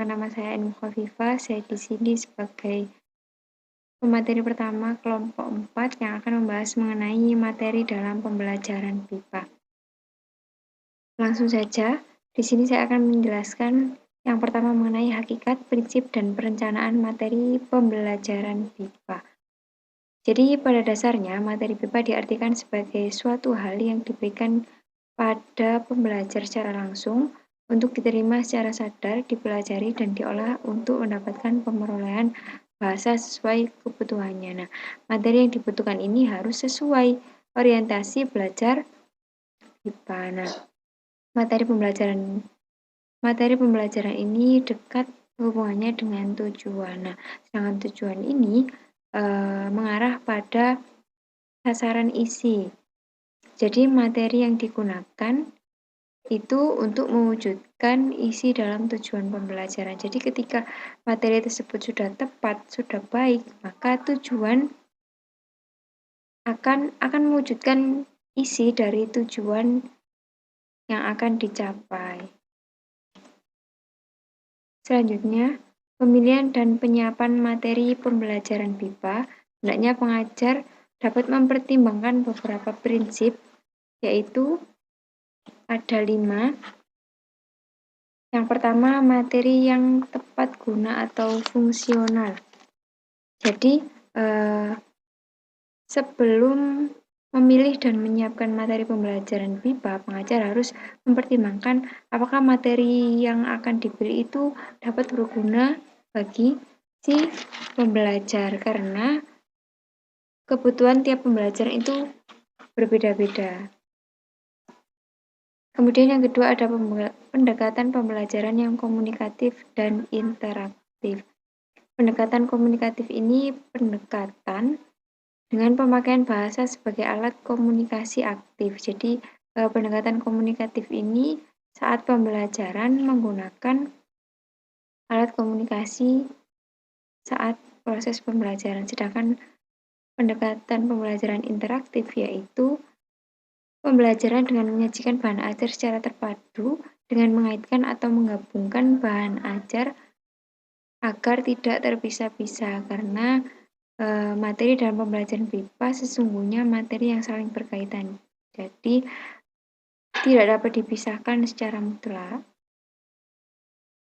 nama saya Eni Khofifah. Saya di sini sebagai pemateri pertama kelompok 4 yang akan membahas mengenai materi dalam pembelajaran BIPA. Langsung saja, di sini saya akan menjelaskan yang pertama mengenai hakikat, prinsip, dan perencanaan materi pembelajaran BIPA. Jadi pada dasarnya materi BIPA diartikan sebagai suatu hal yang diberikan pada pembelajar secara langsung untuk diterima secara sadar, dipelajari, dan diolah untuk mendapatkan pemerolehan bahasa sesuai kebutuhannya. Nah, materi yang dibutuhkan ini harus sesuai orientasi belajar BIPA. Nah, materi pembelajaran ini dekat hubungannya dengan tujuan. Nah, sedangkan tujuan ini mengarah pada sasaran isi. Jadi materi yang digunakan itu untuk mewujudkan isi dalam tujuan pembelajaran. Jadi ketika materi tersebut sudah tepat, sudah baik, maka tujuan akan mewujudkan isi dari tujuan yang akan dicapai. Selanjutnya, pemilihan dan penyiapan materi pembelajaran BIPA. Hendaknya pengajar dapat mempertimbangkan beberapa prinsip, yaitu ada 5. Yang pertama, materi yang tepat guna atau fungsional. Jadi, sebelum memilih dan menyiapkan materi pembelajaran BIPA, pengajar harus mempertimbangkan apakah materi yang akan diberi itu dapat berguna bagi si pembelajar, karena kebutuhan tiap pembelajaran itu berbeda-beda. Kemudian yang kedua ada pendekatan pembelajaran yang komunikatif dan interaktif. Pendekatan komunikatif ini pendekatan dengan pemakaian bahasa sebagai alat komunikasi aktif. Jadi pendekatan komunikatif ini saat pembelajaran menggunakan alat komunikasi saat proses pembelajaran. Sedangkan pendekatan pembelajaran interaktif yaitu pembelajaran dengan menyajikan bahan ajar secara terpadu dengan mengaitkan atau menggabungkan bahan ajar agar tidak terpisah-pisah, karena materi dalam pembelajaran BIPA sesungguhnya materi yang saling berkaitan. Jadi tidak dapat dipisahkan secara mutlak.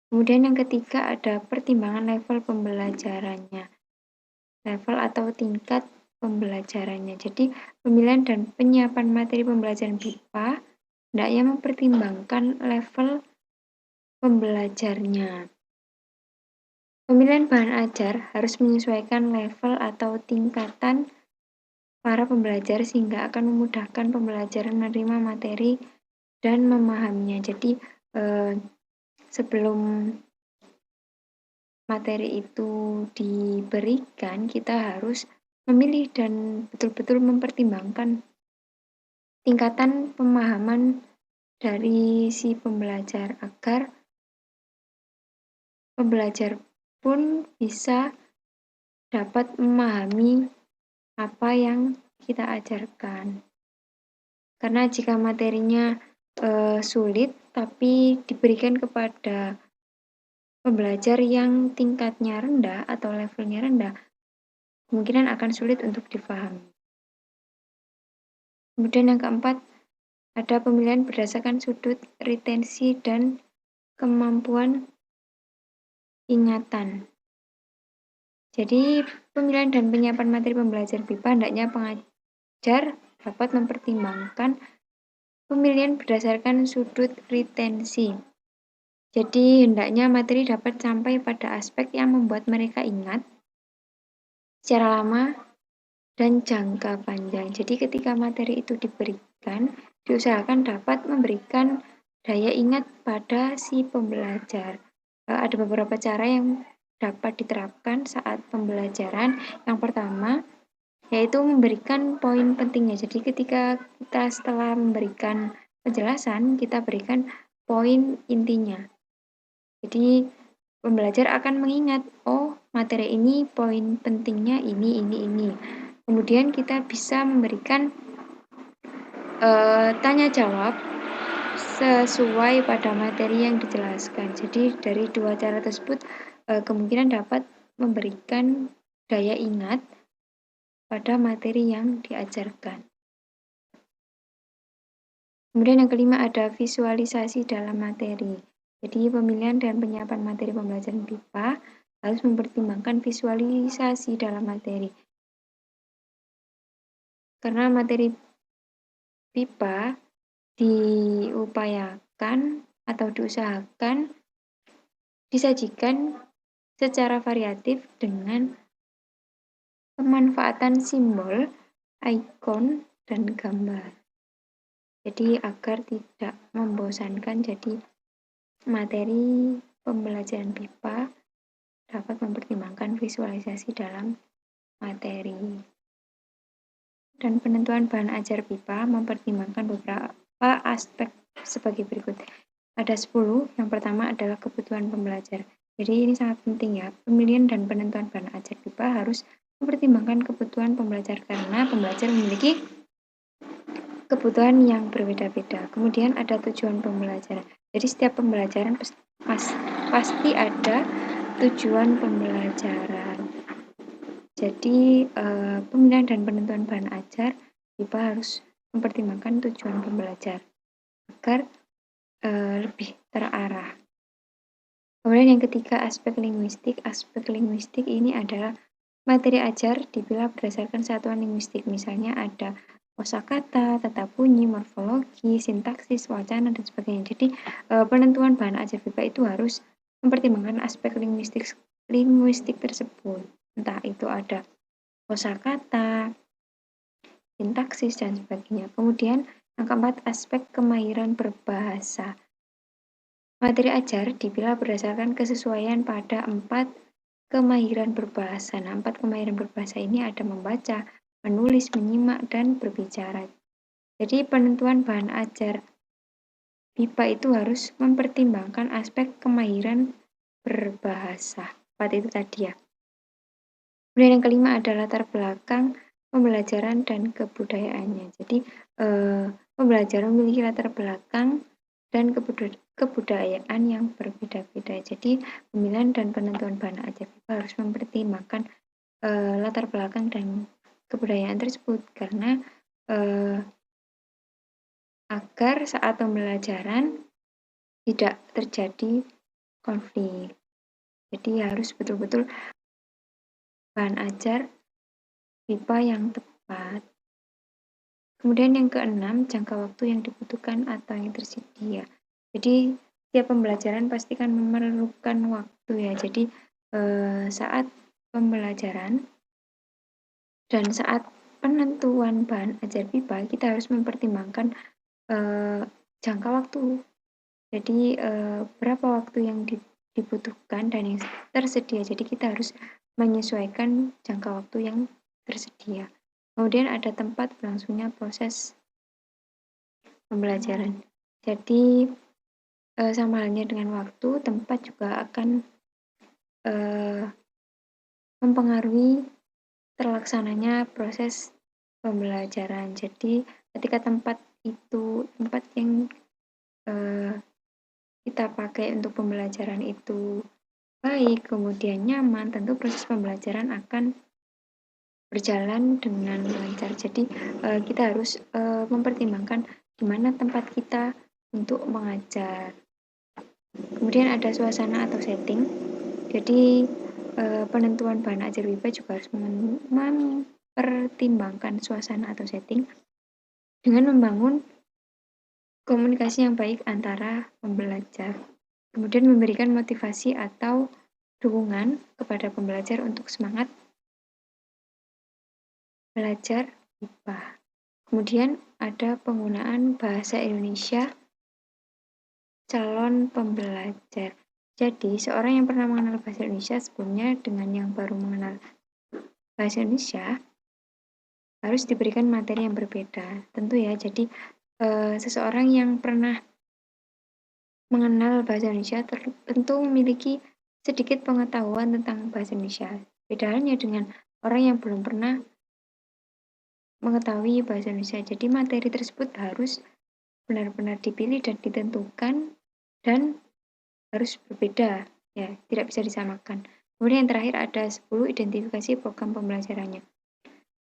Kemudian yang ketiga ada pertimbangan level pembelajarannya. Level atau tingkat pembelajarannya. Jadi pemilihan dan penyiapan materi pembelajaran BIPA hendaknya mempertimbangkan level pembelajarnya. Pemilihan bahan ajar harus menyesuaikan level atau tingkatan para pembelajar sehingga akan memudahkan pembelajaran menerima materi dan memahaminya. Jadi sebelum materi itu diberikan, kita harus memilih dan betul-betul mempertimbangkan tingkatan pemahaman dari si pembelajar agar pembelajar pun bisa dapat memahami apa yang kita ajarkan. Karena jika materinya sulit tapi diberikan kepada pembelajar yang tingkatnya rendah atau levelnya rendah, kemungkinan akan sulit untuk difahami. Kemudian yang keempat, ada pemilihan berdasarkan sudut retensi dan kemampuan ingatan. Jadi pemilihan dan penyiapan materi pembelajaran BIPA hendaknya pengajar dapat mempertimbangkan pemilihan berdasarkan sudut retensi. Jadi hendaknya materi dapat sampai pada aspek yang membuat mereka ingat secara lama dan jangka panjang. Jadi ketika materi itu diberikan, diusahakan dapat memberikan daya ingat pada si pembelajar. Ada beberapa cara yang dapat diterapkan saat pembelajaran. Yang pertama, yaitu memberikan poin pentingnya. Jadi ketika kita setelah memberikan penjelasan, kita berikan poin intinya. Jadi pembelajar akan mengingat, oh materi ini poin pentingnya ini. Kemudian kita bisa memberikan tanya jawab sesuai pada materi yang dijelaskan. Jadi dari dua cara tersebut kemungkinan dapat memberikan daya ingat pada materi yang diajarkan. Kemudian yang kelima ada visualisasi dalam materi. Jadi pemilihan dan penyiapan materi pembelajaran BIPA harus mempertimbangkan visualisasi dalam materi. Karena materi BIPA diupayakan atau diusahakan disajikan secara variatif dengan pemanfaatan simbol, ikon, dan gambar. Jadi agar tidak membosankan, jadi materi pembelajaran BIPA dapat mempertimbangkan visualisasi dalam materi. Dan penentuan bahan ajar BIPA mempertimbangkan beberapa aspek sebagai berikut. Ada 10, yang pertama adalah kebutuhan pembelajar. Jadi ini sangat penting ya, pemilihan dan penentuan bahan ajar BIPA harus mempertimbangkan kebutuhan pembelajar karena pembelajar memiliki kebutuhan yang berbeda-beda. Kemudian ada tujuan pembelajaran. Jadi setiap pembelajaran pasti ada tujuan pembelajaran. Jadi pemilihan dan penentuan bahan ajar BIPA harus mempertimbangkan tujuan pembelajar agar lebih terarah. Kemudian yang ketiga aspek linguistik. Aspek linguistik ini adalah materi ajar dipilah berdasarkan satuan linguistik. Misalnya ada kosakata, tata bunyi, morfologi, sintaksis, wacana, dan sebagainya. Jadi penentuan bahan ajar BIPA itu harus mempertimbangkan aspek linguistik tersebut. Entah itu ada kosakata, sintaksis, dan sebagainya. Kemudian yang keempat, aspek kemahiran berbahasa. Materi ajar dipilah berdasarkan kesesuaian pada 4 kemahiran berbahasa. Nah, 4 kemahiran berbahasa ini ada membaca, menulis, menyimak, dan berbicara. Jadi penentuan bahan ajar BIPA itu harus mempertimbangkan aspek kemahiran berbahasa. 4 itu tadi ya. Kemudian yang kelima adalah latar belakang pembelajaran dan kebudayaannya. Jadi pembelajaran memiliki latar belakang dan kebudayaan yang berbeda-beda. Jadi pemilihan dan penentuan bahan ajar BIPA harus mempertimbangkan latar belakang dan kebudayaan tersebut karena agar saat pembelajaran tidak terjadi konflik. Jadi harus betul-betul bahan ajar BIPA yang tepat. Kemudian yang keenam, jangka waktu yang dibutuhkan atau yang tersedia. Jadi setiap pembelajaran pasti kan memerlukan waktu ya. Jadi saat pembelajaran dan saat penentuan bahan ajar BIPA kita harus mempertimbangkan jangka waktu. Jadi berapa waktu yang dibutuhkan dan yang tersedia. Jadi kita harus menyesuaikan jangka waktu yang tersedia. Kemudian ada tempat berlangsungnya proses pembelajaran. Jadi sama halnya dengan waktu, tempat juga akan mempengaruhi terlaksananya proses pembelajaran. Jadi ketika tempat yang kita pakai untuk pembelajaran itu baik, kemudian nyaman, tentu proses pembelajaran akan berjalan dengan lancar. Jadi kita harus mempertimbangkan di mana tempat kita untuk mengajar. Kemudian ada suasana atau setting. Jadi penentuan bahan ajar BIPA juga harus mempertimbangkan suasana atau setting dengan membangun komunikasi yang baik antara pembelajar. Kemudian memberikan motivasi atau dukungan kepada pembelajar untuk semangat belajar BIPA. Kemudian ada penggunaan bahasa Indonesia calon pembelajar. Jadi, seorang yang pernah mengenal bahasa Indonesia sebelumnya dengan yang baru mengenal bahasa Indonesia harus diberikan materi yang berbeda. Tentu ya, jadi seseorang yang pernah mengenal bahasa Indonesia tentu memiliki sedikit pengetahuan tentang bahasa Indonesia. Beda halnya dengan orang yang belum pernah mengetahui bahasa Indonesia. Jadi materi tersebut harus benar-benar dipilih dan ditentukan dan harus berbeda, ya, tidak bisa disamakan. Kemudian yang terakhir ada 10 identifikasi program pembelajarannya.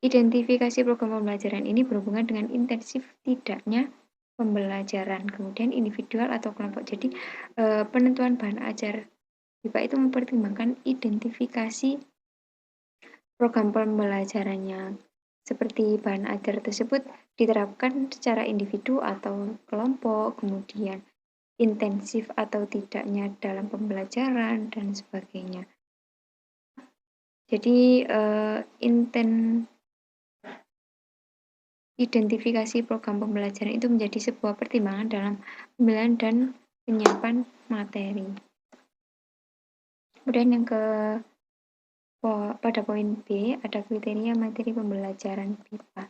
Identifikasi program pembelajaran ini berhubungan dengan intensif tidaknya pembelajaran, kemudian individual atau kelompok. Jadi penentuan bahan ajar IPA itu mempertimbangkan identifikasi program pembelajarannya, seperti bahan ajar tersebut diterapkan secara individu atau kelompok, kemudian intensif atau tidaknya dalam pembelajaran, dan sebagainya. Jadi identifikasi program pembelajaran itu menjadi sebuah pertimbangan dalam pemilihan dan penyiapan materi. Kemudian yang pada poin B ada kriteria materi pembelajaran BIPA.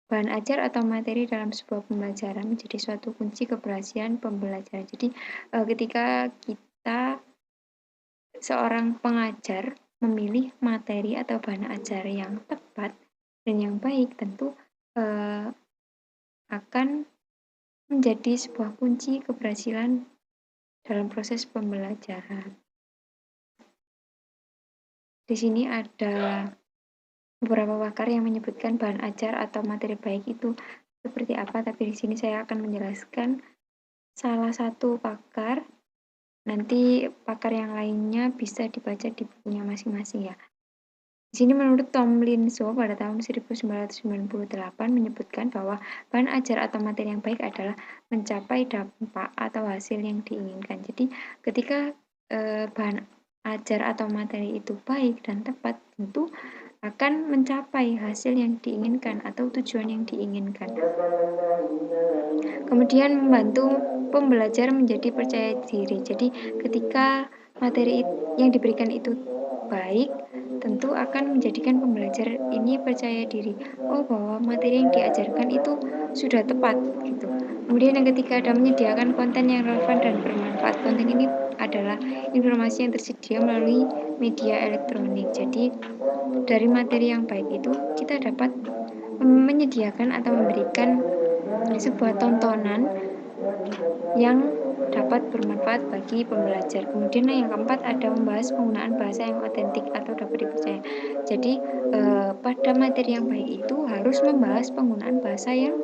Bahan ajar atau materi dalam sebuah pembelajaran menjadi suatu kunci keberhasilan pembelajaran. Jadi ketika kita seorang pengajar memilih materi atau bahan ajar yang tepat dan yang baik, tentu akan menjadi sebuah kunci keberhasilan dalam proses pembelajaran. Di sini ada beberapa pakar yang menyebutkan bahan ajar atau materi baik itu seperti apa, tapi di sini saya akan menjelaskan salah satu pakar. Nanti pakar yang lainnya bisa dibaca di bukunya masing-masing, ya. Di sini menurut Tomlinson pada tahun 1998 menyebutkan bahwa bahan ajar atau materi yang baik adalah mencapai dampak atau hasil yang diinginkan. Jadi ketika bahan ajar atau materi itu baik dan tepat, tentu akan mencapai hasil yang diinginkan atau tujuan yang diinginkan. Kemudian membantu pembelajar menjadi percaya diri. Jadi ketika materi yang diberikan itu baik, tentu akan menjadikan pembelajar ini percaya diri. Oh, bahwa materi yang diajarkan itu sudah tepat, gitu. Kemudian yang ketiga ada menyediakan konten yang relevan dan bermanfaat. Konten ini adalah informasi yang tersedia melalui media elektronik. Jadi dari materi yang baik itu kita dapat menyediakan atau memberikan sebuah tontonan yang dapat bermanfaat bagi pembelajar. Kemudian yang keempat ada membahas penggunaan bahasa yang otentik atau dapat dipercaya. Jadi pada materi yang baik itu harus membahas penggunaan bahasa yang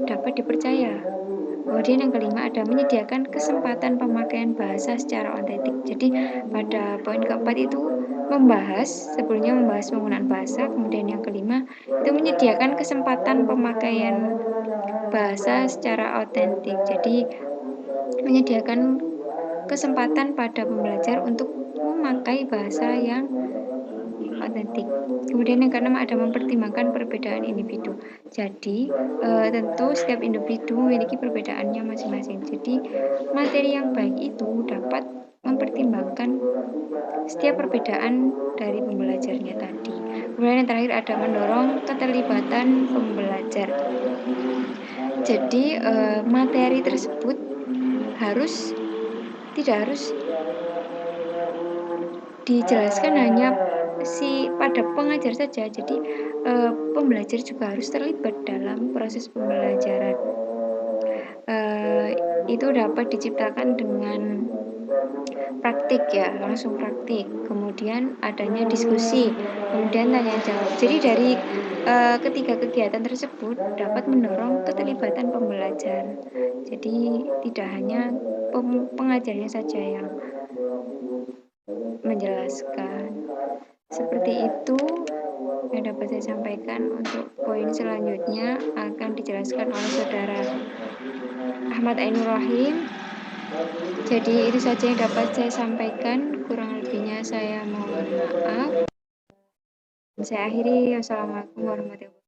dapat dipercaya. Kemudian yang kelima ada menyediakan kesempatan pemakaian bahasa secara otentik. Jadi pada poin keempat itu sebelumnya membahas penggunaan bahasa, kemudian yang kelima itu menyediakan kesempatan pemakaian bahasa secara otentik. Jadi menyediakan kesempatan pada pembelajar untuk memakai bahasa yang otentik. Kemudian yang keenam ada mempertimbangkan perbedaan individu. Jadi tentu setiap individu memiliki perbedaannya masing-masing. Jadi materi yang baik itu dapat mempertimbangkan setiap perbedaan dari pembelajarnya tadi. Kemudian yang terakhir ada mendorong keterlibatan pembelajar. Jadi materi tersebut tidak harus dijelaskan hanya pada pengajar saja. Jadi pembelajar juga harus terlibat dalam proses pembelajaran. Itu dapat diciptakan dengan praktik, ya, langsung praktik. Kemudian adanya diskusi, kemudian tanya jawab. Jadi dari ketiga kegiatan tersebut dapat mendorong keterlibatan pembelajar. Jadi tidak hanya pengajarnya saja yang menjelaskan. Seperti itu yang dapat saya sampaikan. Untuk poin selanjutnya akan dijelaskan oleh saudara Ahmad Ainur Rahim. Jadi itu saja yang dapat saya sampaikan, kurang lebihnya saya mohon maaf. Saya akhiri. Wassalamualaikum warahmatullahi wabarakatuh.